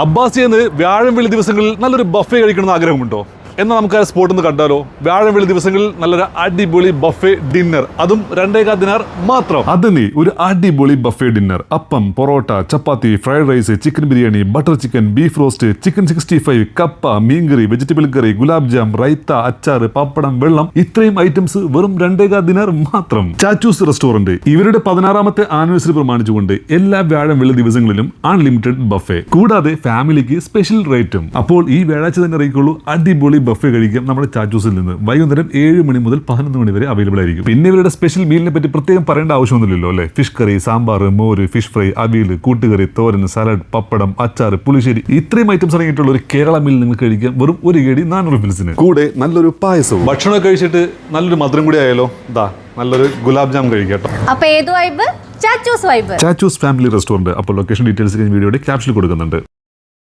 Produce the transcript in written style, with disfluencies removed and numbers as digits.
അബ്ബാസിയെന്ന് വ്യാഴം വെള്ളി ദിവസങ്ങളിൽ നല്ലൊരു ബഫേ കഴിക്കണമെന്ന് ആഗ്രഹമുണ്ടോ? എന്നാൽ നമുക്ക് ആ സ്പോട്ട് ഒന്ന് കണ്ടാലോ? വ്യാഴം വെള്ളി ദിവസങ്ങളിൽ നല്ലൊരു അടിപൊളി ബഫേ ഡിന്നർ, അതും 2.25 ദിനാർ മാത്രം. അതിന് ഒരു അടിപൊളി buffet dinner. Appam, parotta, chapati, fried rice, chicken biryani, butter chicken, beef roast, chicken 65, കപ്പ, മീൻകറി, vegetable curry, gulab jam, raita, അച്ചാർ, പപ്പടം, വെള്ളം, ഇത്രയും ഐറ്റംസ് വെറും 2.25 ദിനാർ മാത്രം. ചാച്ചൂസ് റെസ്റ്റോറന്റ് ഇവരുടെ 16ാമത്തെ ആനിവേഴ്സറി പ്രമാണിച്ചുകൊണ്ട് എല്ലാ വ്യാഴം വെള്ളി ദിവസങ്ങളിലും അൺലിമിറ്റഡ് ബഫേ, കൂടാതെ ഫാമിലിക്ക് സ്പെഷ്യൽ റേറ്റും. അപ്പോൾ ഈ വ്യാഴാഴ്ച തന്നെ അറിയിക്കുള്ളൂ അടിപൊളി ബഫേ കഴിക്കാം നമ്മുടെ ചാച്ചൂസിൽ നിന്ന്. വൈകുന്നേരം 7 മണി മുതൽ 11 മണി വരെ അവൈലബിൾ ആയിരിക്കും. പിന്നെ ഇവരുടെ സ്പെഷ്യൽ മീലിനെ പറ്റി പ്രത്യേകം പറയേണ്ട ആവശ്യമൊന്നുമില്ലല്ലോ അല്ലേ? ഫിഷ് കറി, സാമ്പാർ, മോര്, ഫിഷ് ഫ്രൈ, അവിയൽ, കൂട്ടുകറി, തോരൻ, സലാഡ്, പപ്പടം, അച്ചാർ, പുളിശ്ശേരി, ഇത്രയും ഐറ്റംസ് അടങ്ങിയിട്ടുള്ള ഒരു കേരള മീൽ നിങ്ങൾക്ക് കഴിക്കാം വെറും ഒരു കേടി 400 രൂപീസിന്. കൂടെ നല്ലൊരു പായസവും. ഭക്ഷണം കഴിച്ചിട്ട് നല്ലൊരു മധുരം കൂടി ആയാലോ? നല്ലൊരു ഗുലാബ് ജാം കഴിക്കാം. അപ്പൊ ഏത് vibe? Chachoos vibe. Chachoos family restaurant. അപ്പോൾ ലൊക്കേഷൻ ഡീറ്റെയിൽസ് വീഡിയോയുടെ ക്യാപ്ഷനിൽ കൊടുക്കുന്നുണ്ട്.